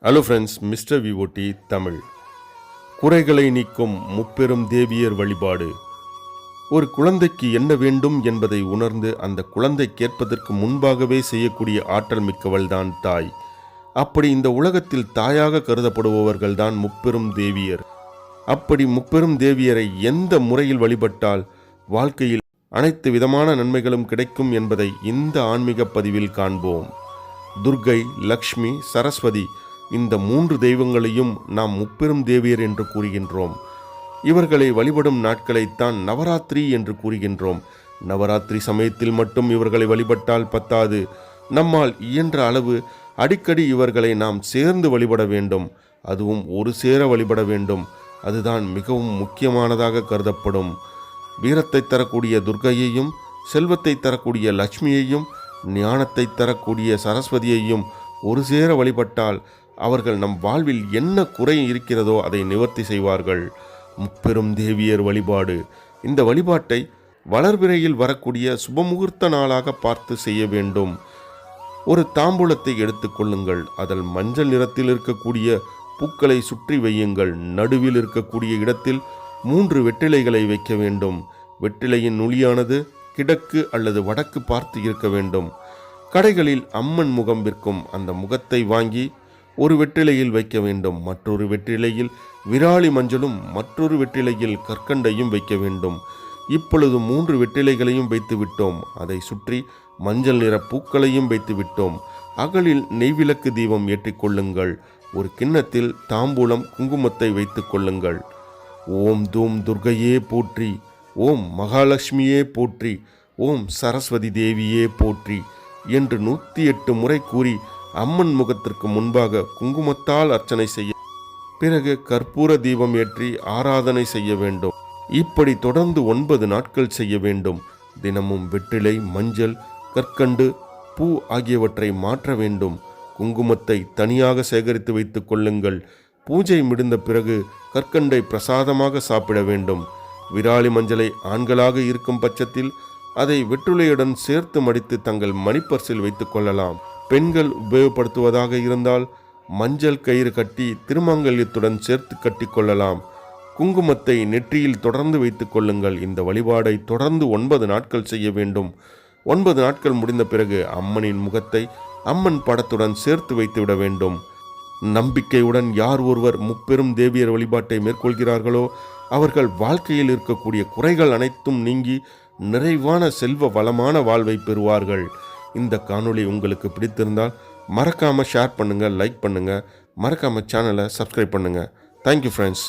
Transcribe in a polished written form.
Hello friends, mister VOD Tamil. குறைகளை நீக்கும் முப்பெரும் தேவியர் வழிபாடு. ஒரு குழந்தைக்கு என்ன வேண்டும் என்பதை உணர்ந்து அந்த குழந்தை கேட்பதற்கு முன்பாகவே செய்யக்கூடிய ஆற்றல் மிக்கவள்தான் தாய். அப்படி இந்த உலகத்தில் தாயாக கருதப்படுபவர்கள்தான் முப்பெரும் தேவியர். அப்படி முப்பெரும் தேவியரை எந்த முறையில் வழிபட்டால் வாழ்க்கையில் அனைத்து விதமான நன்மைகளும் கிடைக்கும் என்பதை இந்த ஆன்மீக பதிவில் காண்போம். துர்கை, லக்ஷ்மி, சரஸ்வதி இந்த 3 தெய்வங்களையும் நாம் முப்பெரும் தேவியர் என்று கூறுகின்றோம். இவர்களை வழிபடும் நாட்களைத்தான் நவராத்திரி என்று கூறுகின்றோம். நவராத்திரி சமயத்தில் மட்டும் இவர்களை வழிபட்டால் பத்தாது, நம்மால் இயன்ற அளவு அடிக்கடி இவர்களை நாம் சேர்ந்து வழிபட வேண்டும். அதுவும் ஒரு சேர வழிபட வேண்டும். அதுதான் மிகவும் முக்கியமானதாக கருதப்படும். வீரத்தை தரக்கூடிய துர்கையையும், செல்வத்தை தரக்கூடிய லட்சுமியையும், ஞானத்தை தரக்கூடிய சரஸ்வதியையும் ஒரு சேர வழிபட்டால் அவர்கள் நம் வாழ்வில் என்ன குறை இருக்கிறதோ அதை நிவர்த்தி செய்வார்கள். முப்பெரும் தேவியர் வழிபாடு. இந்த வழிபாட்டை வளர்பிறையில் வரக்கூடிய சுபமுகூர்த்த நாளாக பார்த்து செய்ய வேண்டும். ஒரு தாம்பூலத்தை எடுத்துக்கொள்ளுங்கள். அதில் மஞ்சள் நிறத்தில் இருக்கக்கூடிய பூக்களை சுற்றி வையுங்கள். நடுவில் இருக்கக்கூடிய இடத்தில் 3 வெற்றிலைகளை வைக்க வேண்டும். வெற்றிலையின் நுனியானது கிழக்கு அல்லது வடக்கு பார்த்து இருக்க வேண்டும். கடைகளில் அம்மன் முகம் விற்கும். அந்த முகத்தை வாங்கி ஒரு வெற்றிலையில் வைக்க வேண்டும். மற்றொரு வெற்றிலையில் விராலி மஞ்சளும் மற்றொரு வெற்றிலையில் கற்கண்டையும் வைக்க வேண்டும். இப்பொழுது 3 வெற்றிலைகளையும் வைத்து விட்டோம். அதை சுற்றி மஞ்சள் நிற பூக்களையும் வைத்து விட்டோம். அகலில் நெய்விளக்கு தீபம் ஏற்றிக்கொள்ளுங்கள். ஒரு கிண்ணத்தில் தாம்பூலம், குங்குமத்தை வைத்துக் கொள்ளுங்கள். ஓம் தூம் துர்கையே போற்றி, ஓம் மகாலட்சுமியே போற்றி, ஓம் சரஸ்வதி தேவியே போற்றி என்று 108 முறை கூறி அம்மன் முகத்திற்கு முன்பாக குங்குமத்தால் அர்ச்சனை செய்ய, பிறகு கற்பூர தீபம் ஏற்றி ஆராதனை செய்ய வேண்டும். இப்படி தொடர்ந்து 9 நாட்கள் செய்ய வேண்டும். தினமும் வெற்றிலை, மஞ்சள், கற்கண்டு, பூ ஆகியவற்றை மாற்ற வேண்டும். குங்குமத்தை தனியாக சேகரித்து வைத்துக் கொள்ளுங்கள். பூஜை முடிந்த பிறகு கற்கண்டை பிரசாதமாக சாப்பிட வேண்டும். விராலி மஞ்சளை ஆண்களாக இருக்கும் பட்சத்தில் அதை வெற்றிலையுடன் சேர்த்து மடித்து தங்கள் மணிப்பர்சில் வைத்துக் கொள்ளலாம். பெண்கள் உபயோகப்படுத்துவதாக இருந்தால் மஞ்சள் கயிறு கட்டி திருமங்கல்யத்துடன் சேர்த்து கட்டி கொள்ளலாம். குங்குமத்தை நெற்றியில் தொடர்ந்து வைத்துக் கொள்ளுங்கள். இந்த வழிபாடை தொடர்ந்து 9 நாட்கள் செய்ய வேண்டும். 9 நாட்கள் முடிந்த பிறகு அம்மனின் முகத்தை அம்மன் படத்துடன் சேர்த்து வைத்துவிட வேண்டும். நம்பிக்கையுடன் யார் ஒருவர் முப்பெரும் தேவியர் வழிபாட்டை மேற்கொள்கிறார்களோ அவர்கள் வாழ்க்கையில் இருக்கக்கூடிய குறைகள் அனைத்தும் நீங்கி நிறைவான செல்வ வளமான வாழ்வை பெறுவார்கள். இந்த காணொளி உங்களுக்கு பிடித்திருந்தால் மறக்காமல் ஷேர் பண்ணுங்கள், லைக் பண்ணுங்கள், மறக்காமல் சேனலை சப்ஸ்கிரைப் பண்ணுங்கள். Thank you friends.